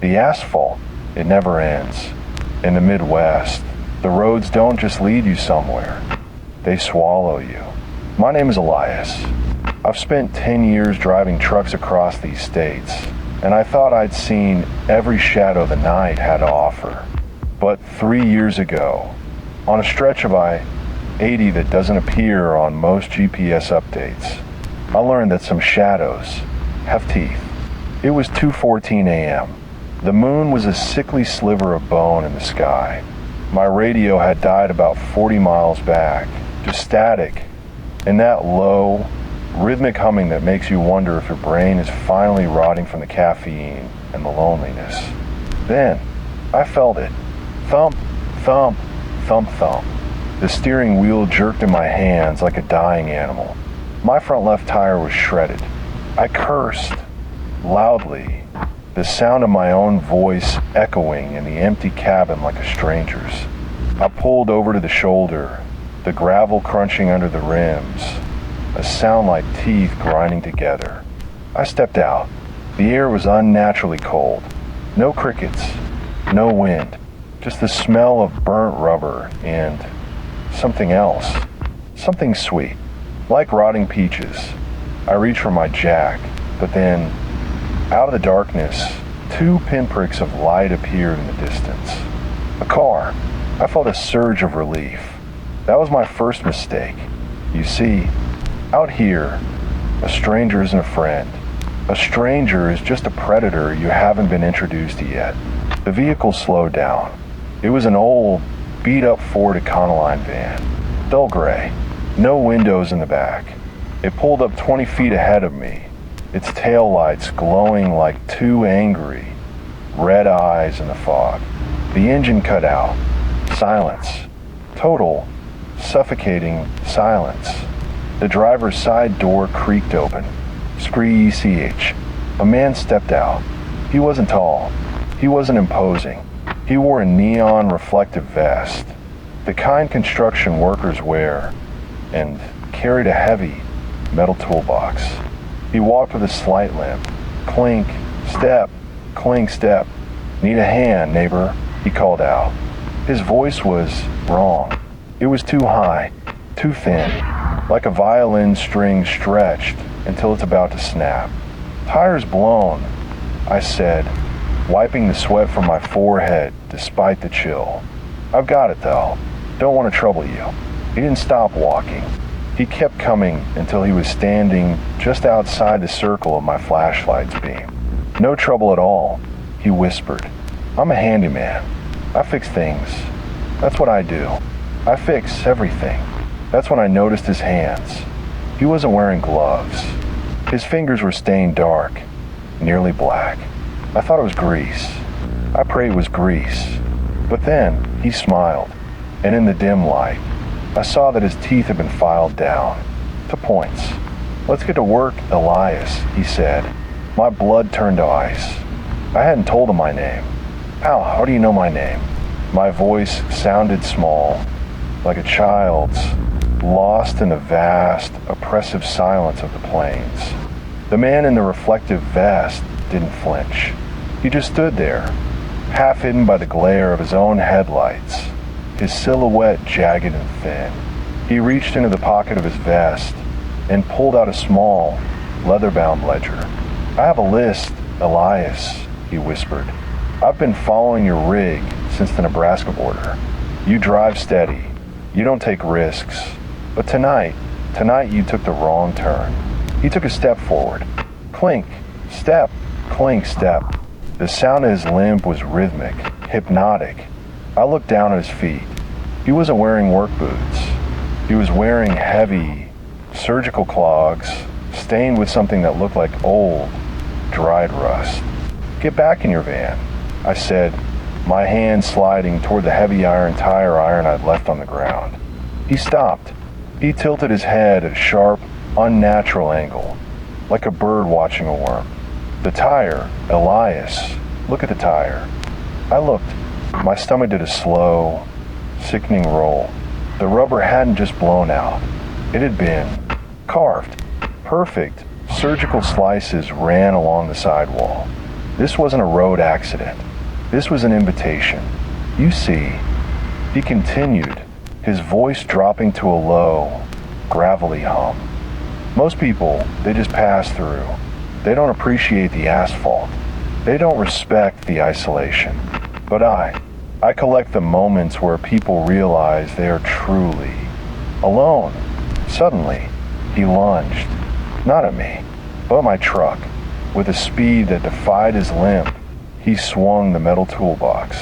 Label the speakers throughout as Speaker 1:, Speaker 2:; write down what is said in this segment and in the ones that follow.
Speaker 1: The asphalt, it never ends. In the Midwest, the roads don't just lead you somewhere. They swallow you. My name is Elias. I've spent 10 years driving trucks across these states, and I thought I'd seen every shadow the night had to offer. But 3 years ago, on a stretch of I-80 that doesn't appear on most GPS updates, I learned that some shadows have teeth. It was 2:14 a.m. The moon was a sickly sliver of bone in the sky. My radio had died about 40 miles back, just static, and that low, rhythmic humming that makes you wonder if your brain is finally rotting from the caffeine and the loneliness. Then, I felt it. Thump, thump, thump, thump. The steering wheel jerked in my hands like a dying animal. My front left tire was shredded. I cursed, loudly, the sound of my own voice echoing in the empty cabin like a stranger's. I pulled over to the shoulder, the gravel crunching under the rims, a sound like teeth grinding together. I stepped out. The air was unnaturally cold. No crickets, no wind, just the smell of burnt rubber and something else, something sweet, like rotting peaches. I reached for my jack, but then, out of the darkness, 2 pinpricks of light appeared in the distance. A car. I felt a surge of relief. That was my first mistake. You see, out here, a stranger isn't a friend. A stranger is just a predator you haven't been introduced to yet. The vehicle slowed down. It was an old, beat-up Ford Econoline van, dull gray, no windows in the back. It pulled up 20 feet ahead of me, its taillights glowing like 2 angry, red eyes in the fog. The engine cut out. Silence. Total, suffocating silence. The driver's side door creaked open. Scree-ECH. A man stepped out. He wasn't tall. He wasn't imposing. He wore a neon reflective vest, the kind construction workers wear, and carried a heavy metal toolbox. He walked with a slight limp. Clink, step, clink, step. Need a hand, neighbor, he called out. His voice was wrong. It was too high, too thin, like a violin string stretched until it's about to snap. Tires blown, I said, wiping the sweat from my forehead despite the chill. I've got it though. Don't want to trouble you. He didn't stop walking. He kept coming until he was standing just outside the circle of my flashlight's beam. No trouble at all, he whispered. I'm a handyman. I fix things. That's what I do. I fix everything. That's when I noticed his hands. He wasn't wearing gloves. His fingers were stained dark, nearly black. I thought it was grease. I prayed it was grease. But then he smiled, and in the dim light, I saw that his teeth had been filed down to points. Let's get to work, Elias, he said. My blood turned to ice. I hadn't told him my name. How do you know my name? My voice sounded small, like a child's, lost in the vast, oppressive silence of the plains. The man in the reflective vest didn't flinch. He just stood there, half hidden by the glare of his own headlights, his silhouette jagged and thin. He reached into the pocket of his vest and pulled out a small, leather-bound ledger. I have a list, Elias, he whispered. I've been following your rig since the Nebraska border. You drive steady. You don't take risks. But tonight you took the wrong turn. He took a step forward. Clink, step, clink, step. The sound of his limp was rhythmic, hypnotic. I looked down at his feet. He wasn't wearing work boots. He was wearing heavy, surgical clogs, stained with something that looked like old, dried rust. Get back in your van, I said, my hand sliding toward the heavy iron tire iron I'd left on the ground. He stopped. He tilted his head at a sharp, unnatural angle, like a bird watching a worm. The tire, Elias, look at the tire. I looked. My stomach did a slow, sickening roll. The rubber hadn't just blown out. It had been carved. Perfect, surgical slices ran along the sidewall. This wasn't a road accident. This was an invitation. You see, he continued, his voice dropping to a low, gravelly hum. Most people, they just pass through. They don't appreciate the asphalt. They don't respect the isolation. But I collect the moments where people realize they are truly alone. Suddenly, he lunged, not at me, but at my truck. With a speed that defied his limp, he swung the metal toolbox.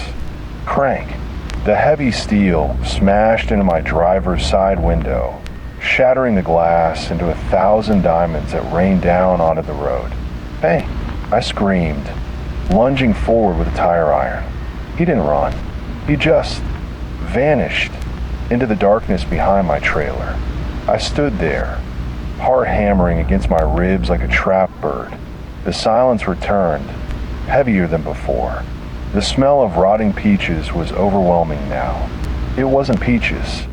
Speaker 1: Crank. The heavy steel smashed into my driver's side window, shattering the glass into 1,000 diamonds that rained down onto the road. "Hey!" I screamed, lunging forward with a tire iron. He didn't run. He just vanished into the darkness behind my trailer. I stood there, heart hammering against my ribs like a trapped bird. The silence returned, heavier than before. The smell of rotting peaches was overwhelming now. It wasn't peaches.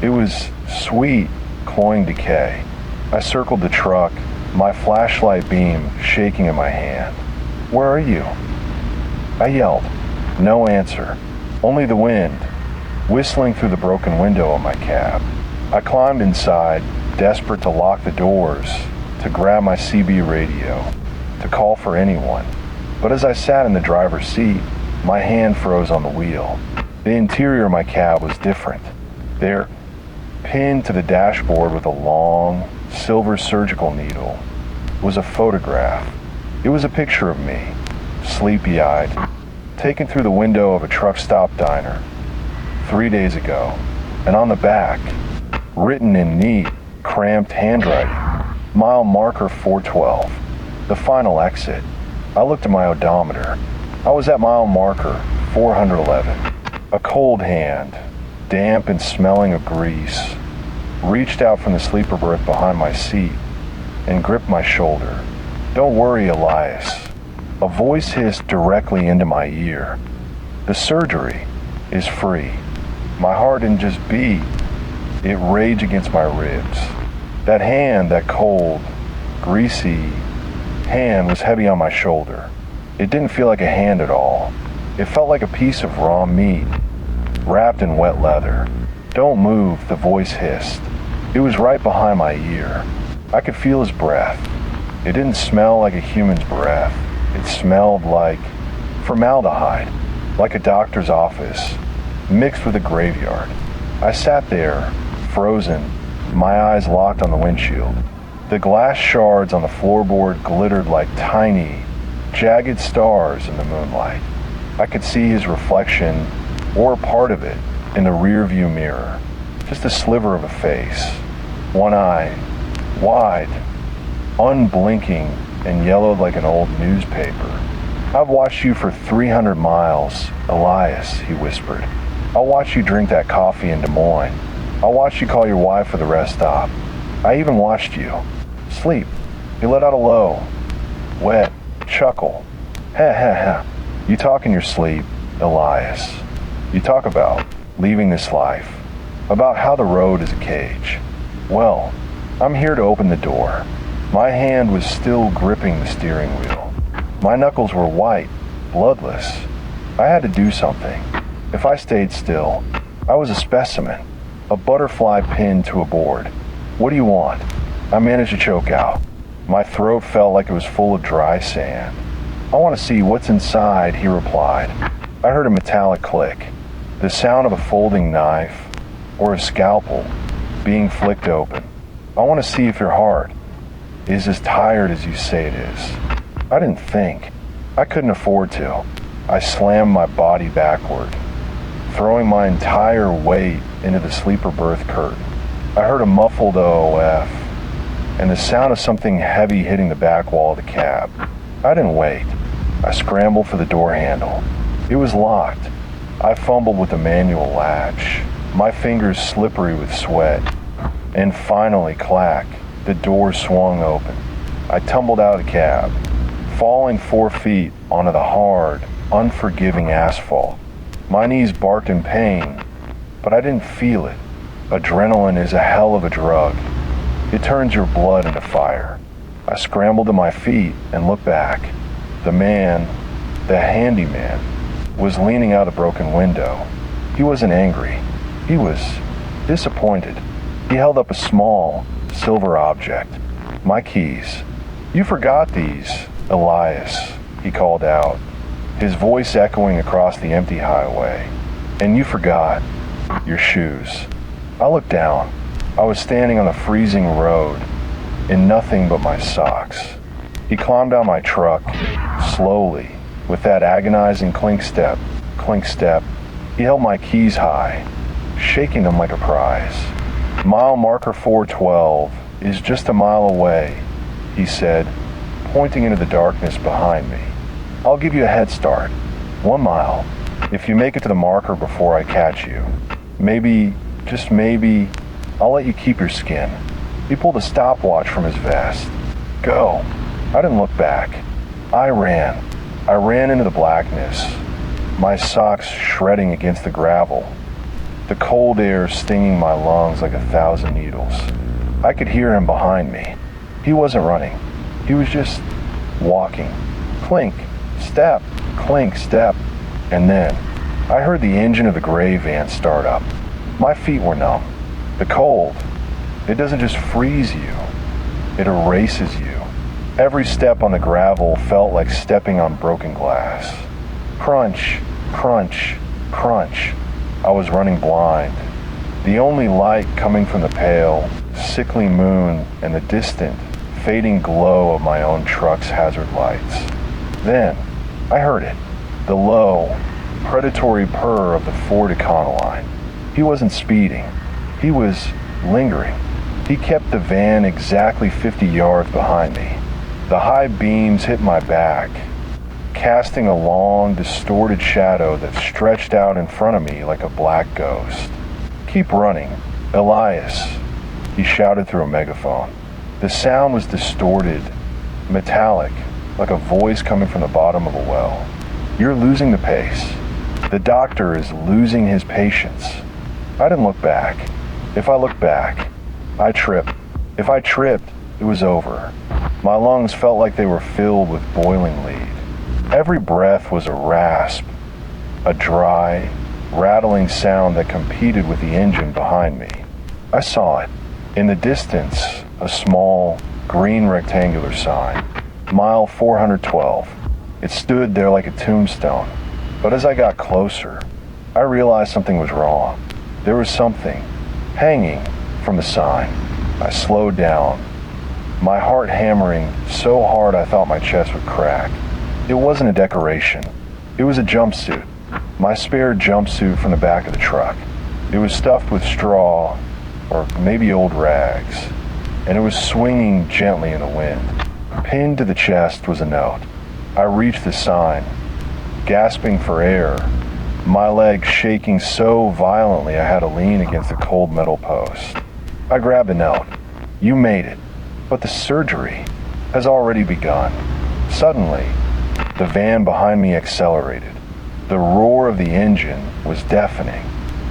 Speaker 1: It was sweet, cloying decay. I circled the truck, my flashlight beam shaking in my hand. "Where are you?" I yelled. No answer. Only the wind, whistling through the broken window of my cab. I climbed inside, desperate to lock the doors, to grab my CB radio, to call for anyone. But as I sat in the driver's seat, my hand froze on the wheel. The interior of my cab was different. There, pinned to the dashboard with a long, silver surgical needle, was a photograph. It was a picture of me, sleepy-eyed, taken through the window of a truck stop diner 3 days ago. And on the back, written in neat, cramped handwriting, mile marker 412, the final exit. I looked at my odometer. I was at mile marker 411. A cold hand, damp and smelling of grease, reached out from the sleeper berth behind my seat and gripped my shoulder. "Don't worry, Elias." A voice hissed directly into my ear. "The surgery is free." My heart didn't just beat, it raged against my ribs. That hand, that cold, greasy hand was heavy on my shoulder. It didn't feel like a hand at all. It felt like a piece of raw meat, wrapped in wet leather. "Don't move," the voice hissed. It was right behind my ear. I could feel his breath. It didn't smell like a human's breath. It smelled like formaldehyde, like a doctor's office, mixed with a graveyard. I sat there, frozen, my eyes locked on the windshield. The glass shards on the floorboard glittered like tiny, jagged stars in the moonlight. I could see his reflection, or part of it, in the rearview mirror. Just a sliver of a face. One eye, wide, unblinking, and yellowed like an old newspaper. "I've watched you for 300 miles, Elias," he whispered. "I'll watch you drink that coffee in Des Moines. I'll watch you call your wife for the rest stop. I even watched you sleep." He let out a low, wet chuckle. "Ha ha ha. You talk in your sleep, Elias. You talk about leaving this life, about how the road is a cage. Well, I'm here to open the door." My hand was still gripping the steering wheel. My knuckles were white, bloodless. I had to do something. If I stayed still, I was a specimen, a butterfly pinned to a board. "What do you want?" I managed to choke out. My throat felt like it was full of dry sand. "I want to see what's inside," he replied. I heard a metallic click, the sound of a folding knife or a scalpel being flicked open. "I want to see if your heart is as tired as you say it is." I didn't think. I couldn't afford to. I slammed my body backward, throwing my entire weight into the sleeper berth curtain. I heard a muffled OOF and the sound of something heavy hitting the back wall of the cab. I didn't wait. I scrambled for the door handle. It was locked. I fumbled with the manual latch, my fingers slippery with sweat. And finally, clack, the door swung open. I tumbled out of the cab, falling 4 feet onto the hard, unforgiving asphalt. My knees barked in pain, but I didn't feel it. Adrenaline is a hell of a drug. It turns your blood into fire. I scrambled to my feet and looked back. The man The handyman was leaning out a broken window. He wasn't angry. He was disappointed. He held up a small, silver object. My keys. "You forgot these, Elias," he called out, his voice echoing across the empty highway. "And you forgot your shoes." I looked down. I was standing on a freezing road in nothing but my socks. He climbed out my truck, slowly, with that agonizing clink step. He held my keys high, shaking them like a prize. "Mile marker 412 is just a mile away," he said, pointing into the darkness behind me. "I'll give you a head start. 1 mile. If you make it to the marker before I catch you, maybe, just maybe, I'll let you keep your skin." He pulled a stopwatch from his vest. "Go." I didn't look back. I ran. I ran into the blackness, my socks shredding against the gravel, the cold air stinging my lungs like 1,000 needles. I could hear him behind me. He wasn't running. He was just walking. Clink, step, clink, step. And then I heard the engine of the gray van start up. My feet were numb. The cold, it doesn't just freeze you, it erases you. Every step on the gravel felt like stepping on broken glass. Crunch, crunch, crunch. I was running blind. The only light coming from the pale, sickly moon and the distant, fading glow of my own truck's hazard lights. Then I heard it, the low, predatory purr of the Ford Econoline. He wasn't speeding. He was lingering. He kept the van exactly 50 yards behind me. The high beams hit my back, casting a long, distorted shadow that stretched out in front of me like a black ghost. "Keep running, Elias," he shouted through a megaphone. The sound was distorted, metallic, like a voice coming from the bottom of a well. "You're losing the pace. The doctor is losing his patience." I didn't look back. If I looked back, I'd trip. If I tripped, it was over. My lungs felt like they were filled with boiling lead. Every breath was a rasp, a dry, rattling sound that competed with the engine behind me. I saw it. In the distance, a small, green rectangular sign. Mile 412. It stood there like a tombstone. But as I got closer, I realized something was wrong. There was something hanging from the sign. I slowed down, my heart hammering so hard I thought my chest would crack. It wasn't a decoration. It was a jumpsuit. My spare jumpsuit from the back of the truck. It was stuffed with straw, or maybe old rags, and it was swinging gently in the wind. Pinned to the chest was a note. I reached the sign, gasping for air, my legs shaking so violently I had to lean against a cold metal post. I grabbed the note. "You made it, but the surgery has already begun." Suddenly, the van behind me accelerated. The roar of the engine was deafening.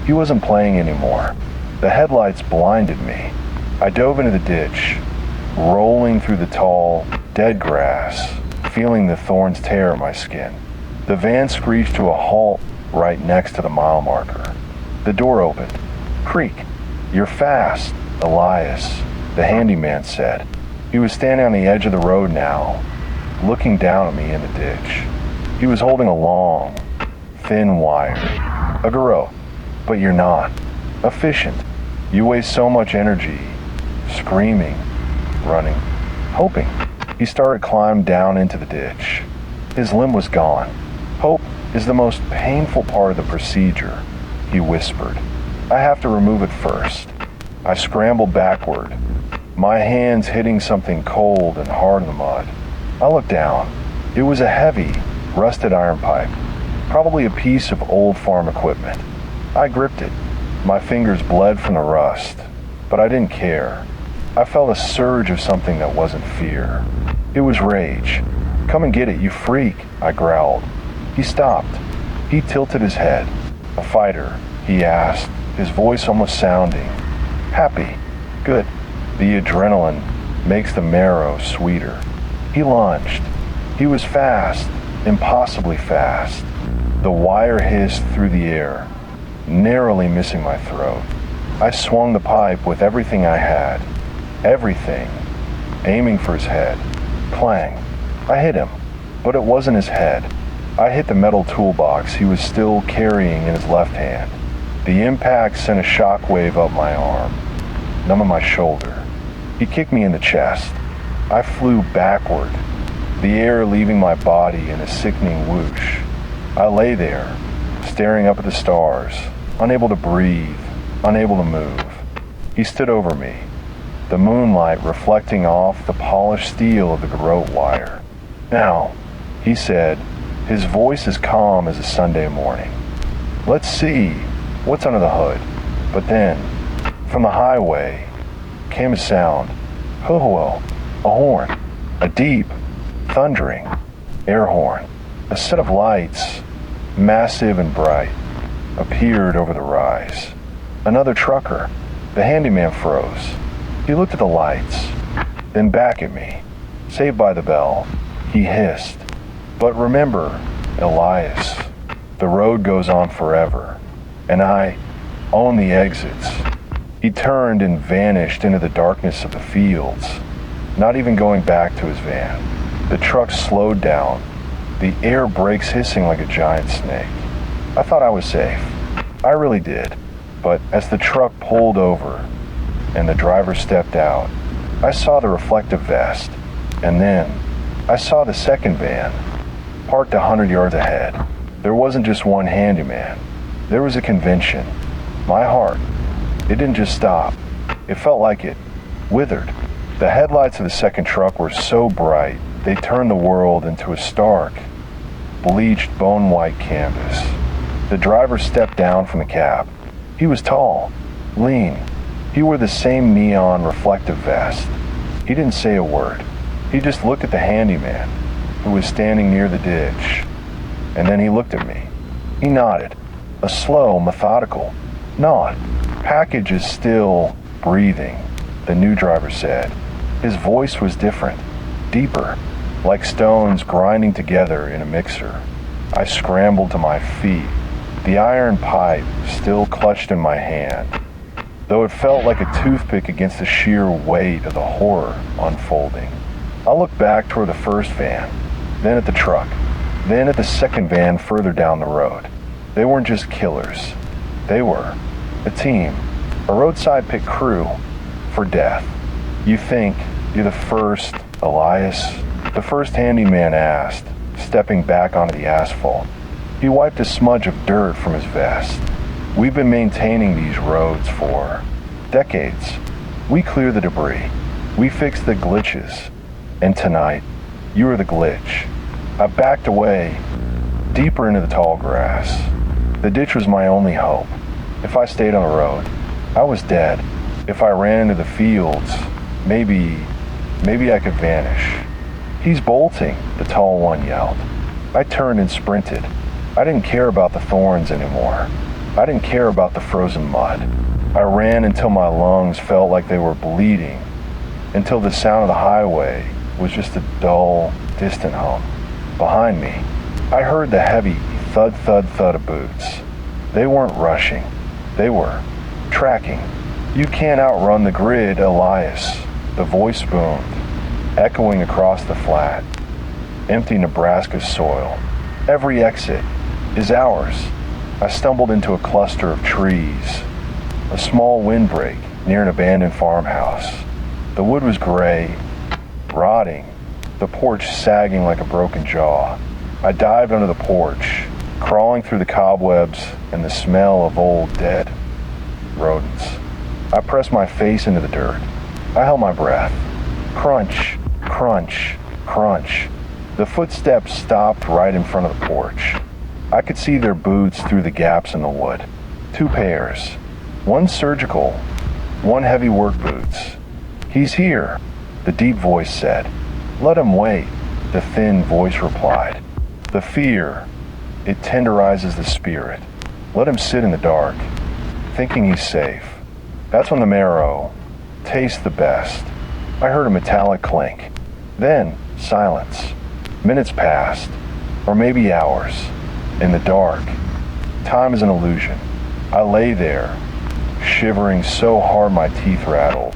Speaker 1: He wasn't playing anymore. The headlights blinded me. I dove into the ditch, rolling through the tall, dead grass, feeling the thorns tear at my skin. The van screeched to a halt right next to the mile marker. The door opened. "Creak, you're fast, Elias," the handyman said. He was standing on the edge of the road now, looking down at me in the ditch. He was holding a long, thin wire. "A garrote, but you're not. Efficient. You waste so much energy, screaming, running, hoping." He started climbing down into the ditch. His limb was gone. "Hope is the most painful part of the procedure," he whispered. "I have to remove it first." I scrambled backward, my hands hitting something cold and hard in the mud. I looked down. It was a heavy, rusted iron pipe, probably a piece of old farm equipment. I gripped it. My fingers bled from the rust, but I didn't care. I felt a surge of something that wasn't fear. It was rage. "Come and get it, you freak," I growled. He stopped. He tilted his head. "A fighter?" he asked, his voice almost sounding. "Happy. Good. The adrenaline makes the marrow sweeter." He lunged. He was fast, impossibly fast. The wire hissed through the air, narrowly missing my throat. I swung the pipe with everything I had. Everything. Aiming for his head. Clang. I hit him, but it wasn't his head. I hit the metal toolbox he was still carrying in his left hand. The impact sent a shockwave up my arm, numbing my shoulder. He kicked me in the chest. I flew backward, the air leaving my body in a sickening whoosh. I lay there, staring up at the stars, unable to breathe, unable to move. He stood over me, the moonlight reflecting off the polished steel of the garrote wire. "Now," he said, his voice as calm as a Sunday morning. "Let's see what's under the hood." But then, from the highway, came a sound. Ho-ho-ho, a horn, a deep, thundering air horn. A set of lights, massive and bright, appeared over the rise. Another trucker. The handyman froze. He looked at the lights, then back at me. "Saved by the Bell," he hissed. "But remember, Elias, the road goes on forever, and I own the exits." He turned and vanished into the darkness of the fields, not even going back to his van. The truck slowed down, the air brakes hissing like a giant snake. I thought I was safe. I really did. But as the truck pulled over and the driver stepped out, I saw the reflective vest, and then I saw the second van, parked 100 yards ahead. There wasn't just one handyman. There was a convention. My heart, it didn't just stop. It felt like it withered. The headlights of the second truck were so bright, they turned the world into a stark, bleached bone-white canvas. The driver stepped down from the cab. He was tall, lean. He wore the same neon reflective vest. He didn't say a word. He just looked at the handyman, who was standing near the ditch. And then he looked at me. He nodded, a slow, methodical nod. "Package is still breathing," the new driver said. His voice was different, deeper, like stones grinding together in a mixer. I scrambled to my feet, the iron pipe still clutched in my hand, though it felt like a toothpick against the sheer weight of the horror unfolding. I looked back toward the first van, then at the truck, then at the second van further down the road. They weren't just killers. They were a team, a roadside pit crew for death. "You think you're the first, Elias?" The first handyman asked, stepping back onto the asphalt. He wiped a smudge of dirt from his vest. "We've been maintaining these roads for decades. We clear the debris. We fix the glitches. And tonight, you are the glitch." I backed away, deeper into the tall grass. The ditch was my only hope. If I stayed on the road, I was dead. If I ran into the fields, maybe I could vanish. "He's bolting," the tall one yelled. I turned and sprinted. I didn't care about the thorns anymore. I didn't care about the frozen mud. I ran until my lungs felt like they were bleeding, until the sound of the highway was just a dull, distant hum. Behind me, I heard the heavy thud, thud, thud of boots. They weren't rushing. They were tracking. "You can't outrun the grid, Elias," the voice boomed, echoing across the flat, empty Nebraska soil. "Every exit is ours." I stumbled into a cluster of trees, a small windbreak near an abandoned farmhouse. The wood was gray, rotting, the porch sagging like a broken jaw. I dived under the porch, crawling through the cobwebs and the smell of old dead rodents. I pressed my face into the dirt. I held my breath. Crunch, crunch, crunch. The footsteps stopped right in front of the porch. I could see their boots through the gaps in the wood. 2 pairs. One surgical, one heavy work boots. "He's here," the deep voice said. "Let him wait," the thin voice replied. "The fear, it tenderizes the spirit. Let him sit in the dark, thinking he's safe. That's when the marrow tastes the best." I heard a metallic clink. Then, silence. Minutes passed. or maybe hours. In the dark, time is an illusion. I lay there, shivering so hard my teeth rattled,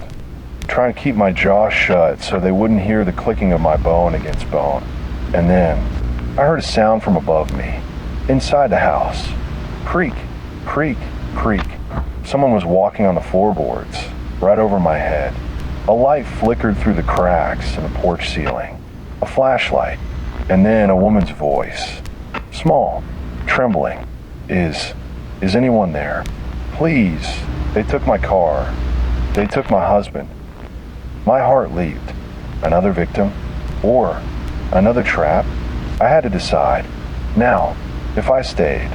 Speaker 1: trying to keep my jaw shut so they wouldn't hear the clicking of my bone against bone. And then, I heard a sound from above me, inside the house. Creak, creak, creak. Someone was walking on the floorboards, right over my head. A light flickered through the cracks in the porch ceiling. A flashlight, and then a woman's voice. Small, trembling. Is anyone there? Please. They took my car. They took my husband. My heart leaped. Another victim? Or another trap? I had to decide. Now, if I stayed,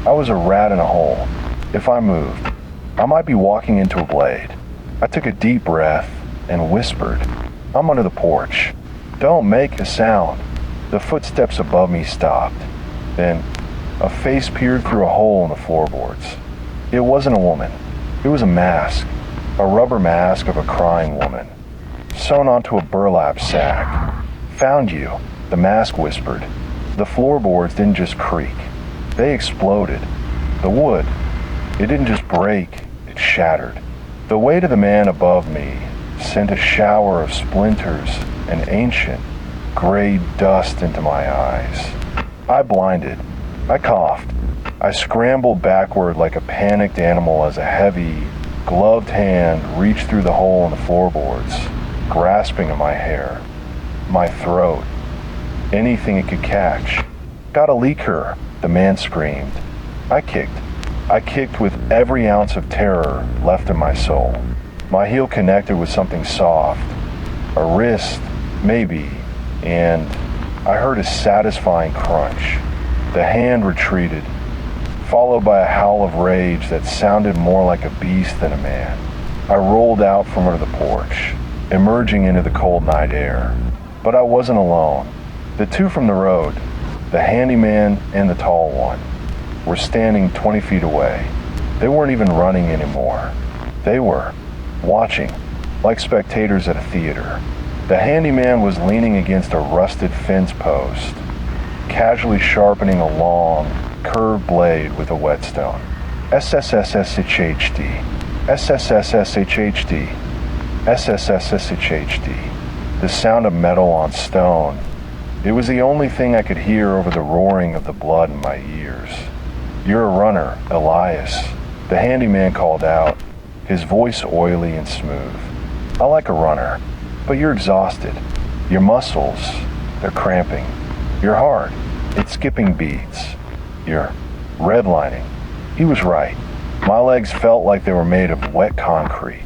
Speaker 1: I was a rat in a hole. If I moved, I might be walking into a blade. I took a deep breath and whispered, I'm under the porch. Don't make a sound. The footsteps above me stopped. Then, a face peered through a hole in the floorboards. It wasn't a woman. It was a mask. A rubber mask of a crying woman, sewn onto a burlap sack. Found you, the mask whispered. The floorboards didn't just creak. They exploded. The wood, it didn't just break, it shattered. The weight of the man above me sent a shower of splinters and ancient, gray dust into my eyes. I blinded. I coughed. I scrambled backward like a panicked animal as a heavy, gloved hand reached through the hole in the floorboards, grasping at my hair, my throat, anything it could catch. Gotta leak her, the man screamed. I kicked. I kicked with every ounce of terror left in my soul. My heel connected with something soft, a wrist, maybe, and I heard a satisfying crunch. The hand retreated, followed by a howl of rage that sounded more like a beast than a man. I rolled out from under the porch, emerging into the cold night air. But I wasn't alone. The two from the road, the handyman and the tall one, were standing 20 feet away. They weren't even running anymore. They were watching, like spectators at a theater. The handyman was leaning against a rusted fence post, casually sharpening a long, curved blade with a whetstone. SSSSHHD, SSSSHHD, SSSSHHD. The sound of metal on stone. It was the only thing I could hear over the roaring of the blood in my ears. You're a runner, Elias, the handyman called out, his voice oily and smooth. I like a runner, but you're exhausted. Your muscles, they're cramping. Your heart, it's skipping beats. You're redlining. He was right. My legs felt like they were made of wet concrete.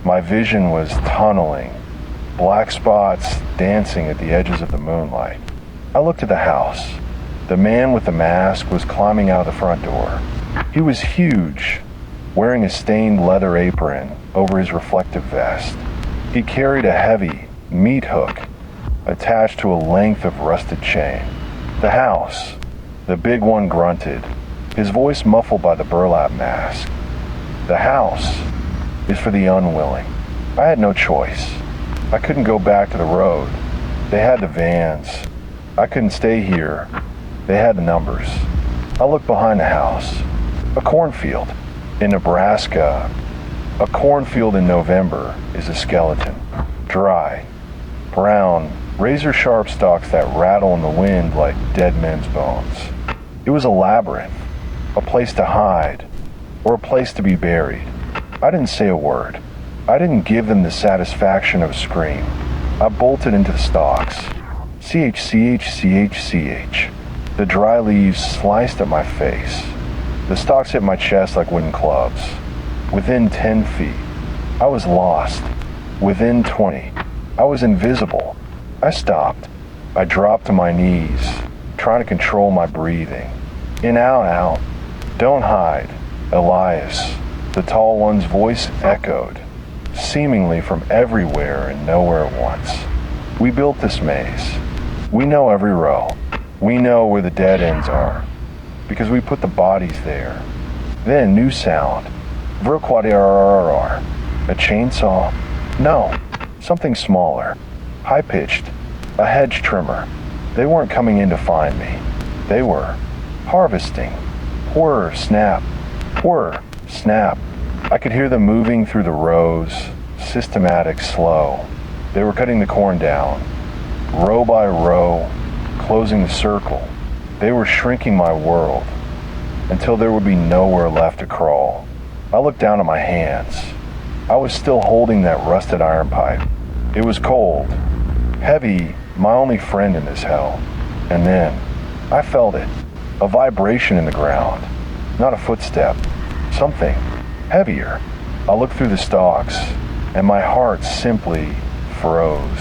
Speaker 1: My vision was tunneling, black spots dancing at the edges of the moonlight. I looked at the house. The man with the mask was climbing out of the front door. He was huge, wearing a stained leather apron over his reflective vest. He carried a heavy meat hook attached to a length of rusted chain. The house, the big one grunted, his voice muffled by the burlap mask. The house is for the unwilling. I had no choice. I couldn't go back to the road. They had the vans. I couldn't stay here. They had the numbers. I looked behind the house. A cornfield. In Nebraska, a cornfield in November is a skeleton. Dry, brown, razor-sharp stalks that rattle in the wind like dead men's bones. It was a labyrinth, a place to hide, or a place to be buried. I didn't say a word. I didn't give them the satisfaction of a scream. I bolted into the stalks. CH. The dry leaves sliced at my face. The stalks hit my chest like wooden clubs. Within 10 feet, I was lost. Within 20, I was invisible. I stopped. I dropped to my knees, trying to control my breathing. In, out. Don't hide, Elias. The tall one's voice echoed, seemingly from everywhere and nowhere at once. We built this maze. We know every row. We know where the dead ends are, because we put the bodies there. Then, new sound. Vrquadirrrr. A chainsaw? No, something smaller. High-pitched. A hedge trimmer. They weren't coming in to find me. They were harvesting. Whir, snap, whir, snap. I could hear them moving through the rows, systematic, slow. They were cutting the corn down, row by row, closing the circle. They were shrinking my world until there would be nowhere left to crawl. I looked down at my hands. I was still holding that rusted iron pipe. It was cold, heavy, my only friend in this hell. And then, I felt it, a vibration in the ground, not a footstep, something heavier. I looked through the stalks, and my heart simply froze.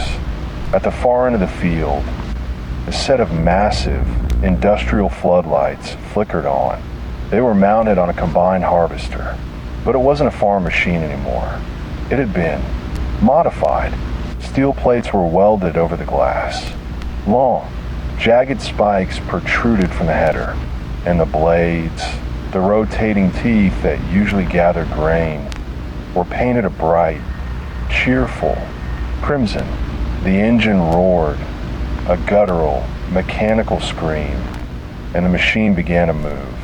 Speaker 1: At the far end of the field, a set of massive industrial floodlights flickered on. They were mounted on a combined harvester, but it wasn't a farm machine anymore. It had been modified. Steel plates were welded over the glass. Long, jagged spikes protruded from the header, and the blades, the rotating teeth that usually gathered grain, were painted a bright, cheerful crimson. The engine roared, a guttural, mechanical scream, and the machine began to move,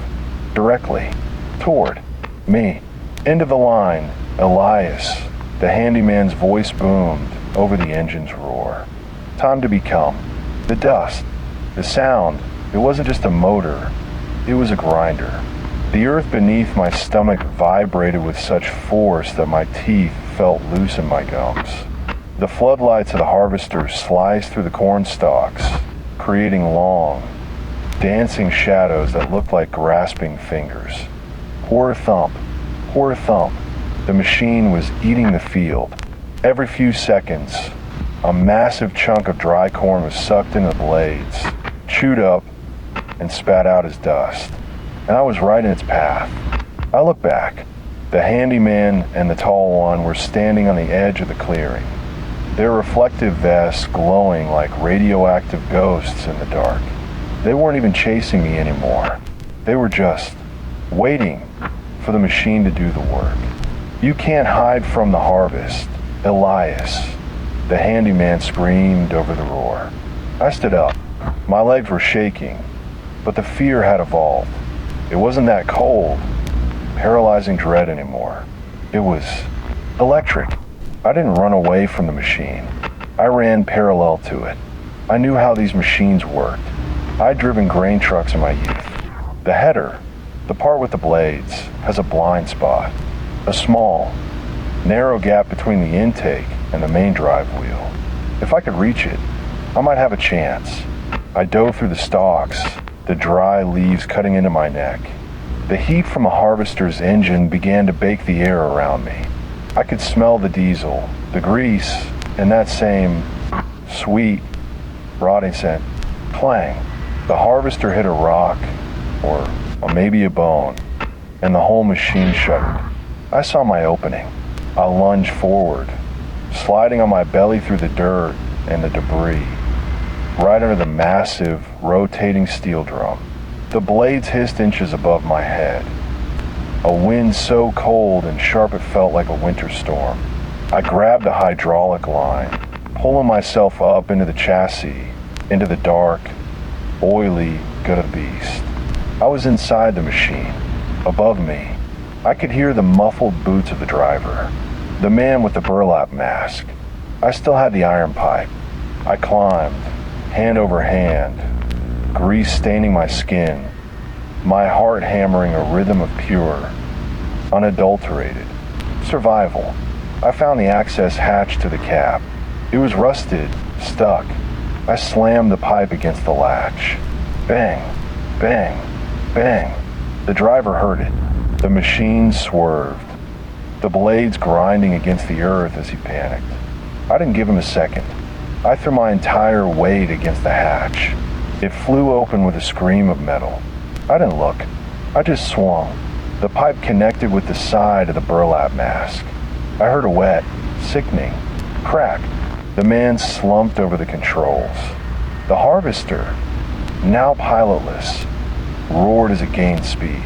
Speaker 1: directly, toward me. End of the line, Elias. The handyman's voice boomed over the engine's roar. Time to become. The dust, the sound, it wasn't just a motor, it was a grinder. The earth beneath my stomach vibrated with such force that my teeth felt loose in my gums. The floodlights of the harvester sliced through the corn stalks, creating long, dancing shadows that looked like grasping fingers. Whir thump, whir thump. The machine was eating the field. Every few seconds, a massive chunk of dry corn was sucked into the blades, chewed up, and spat out as dust. And I was right in its path. I looked back. The handyman and the tall one were standing on the edge of the clearing, their reflective vests glowing like radioactive ghosts in the dark. They weren't even chasing me anymore. They were just waiting for the machine to do the work. You can't hide from the harvest, Elias. The handyman screamed over the roar. I stood up. My legs were shaking, but the fear had evolved. It wasn't that cold, paralyzing dread anymore. It was electric. I didn't run away from the machine. I ran parallel to it. I knew how these machines worked. I'd driven grain trucks in my youth. The header, the part with the blades, has a blind spot. A small, narrow gap between the intake and the main drive wheel. If I could reach it, I might have a chance. I dove through the stalks, the dry leaves cutting into my neck. The heat from a harvester's engine began to bake the air around me. I could smell the diesel, the grease, and that same sweet, rotting scent. Clang. The harvester hit a rock, or maybe a bone, and the whole machine shuddered. I saw my opening. I lunged forward, sliding on my belly through the dirt and the debris, right under the massive, rotating steel drum. The blades hissed inches above my head. A wind so cold and sharp it felt like a winter storm. I grabbed a hydraulic line, pulling myself up into the chassis, into the dark, oily gut of the beast. I was inside the machine. Above me, I could hear the muffled boots of the driver, the man with the burlap mask. I still had the iron pipe. I climbed, hand over hand, grease staining my skin, my heart hammering a rhythm of pure, unadulterated survival. I found the access hatch to the cab. It was rusted, stuck. I slammed the pipe against the latch. Bang, bang, bang. The driver heard it. The machine swerved, the blades grinding against the earth as he panicked. I didn't give him a second. I threw my entire weight against the hatch. It flew open with a scream of metal. I didn't look. I just swung. The pipe connected with the side of the burlap mask. I heard a wet, sickening crack. The man slumped over the controls. The harvester, now pilotless, roared as it gained speed.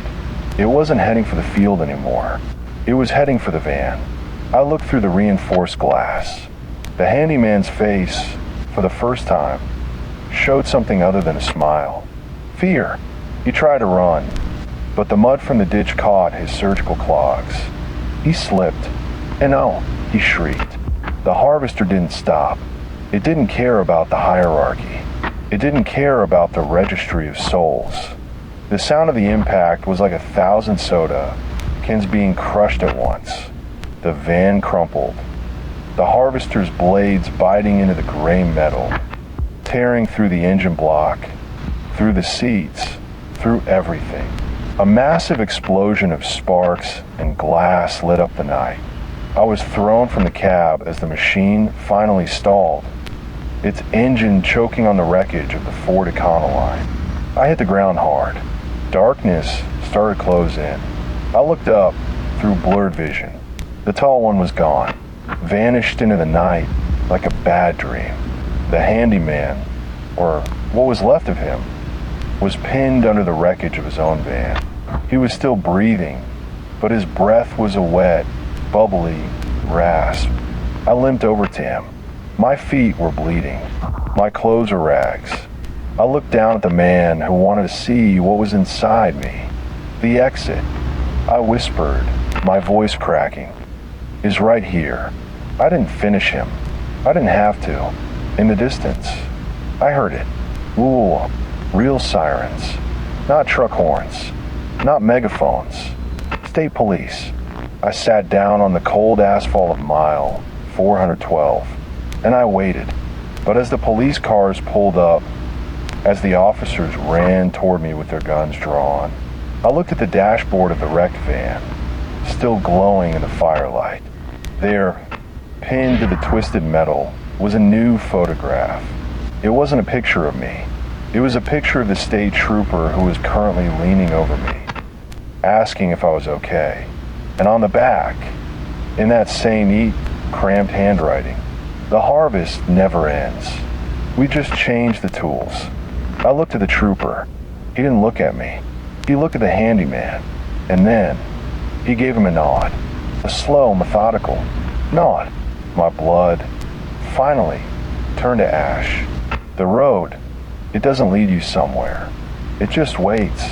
Speaker 1: It wasn't heading for the field anymore. It was heading for the van. I looked through the reinforced glass. The handyman's face, for the first time, showed something other than a smile. Fear. He tried to run, but the mud from the ditch caught his surgical clogs. He slipped, and oh, he shrieked. The harvester didn't stop. It didn't care about the hierarchy. It didn't care about the registry of souls. The sound of the impact was like 1,000 soda cans being crushed at once. The van crumpled, the harvester's blades biting into the gray metal, tearing through the engine block, through the seats, through everything. A massive explosion of sparks and glass lit up the night. I was thrown from the cab as the machine finally stalled, its engine choking on the wreckage of the Ford Econoline. I hit the ground hard. Darkness started to close in. I looked up through blurred vision. The tall one was gone, vanished into the night like a bad dream. The handyman, or what was left of him, was pinned under the wreckage of his own van. He was still breathing, but his breath was a wet, bubbly rasp. I limped over to him. My feet were bleeding. My clothes were rags. I looked down at the man who wanted to see what was inside me. The exit, I whispered, my voice cracking, is right here. I didn't finish him. I didn't have to. In the distance, I heard it. Ooh, real sirens. Not truck horns. Not megaphones. State police. I sat down on the cold asphalt of mile 412, and I waited. But as the police cars pulled up, as the officers ran toward me with their guns drawn, I looked at the dashboard of the wrecked van, still glowing in the firelight. There, pinned to the twisted metal, was a new photograph. It wasn't a picture of me. It was a picture of the state trooper who was currently leaning over me, asking if I was okay. And on the back, in that same neat, cramped handwriting, the harvest never ends. We just changed the tools. I looked at the trooper. He didn't look at me. He looked at the handyman, and then he gave him a nod, a slow, methodical nod. My blood finally turned to ash. The road, it doesn't lead you somewhere. It just waits.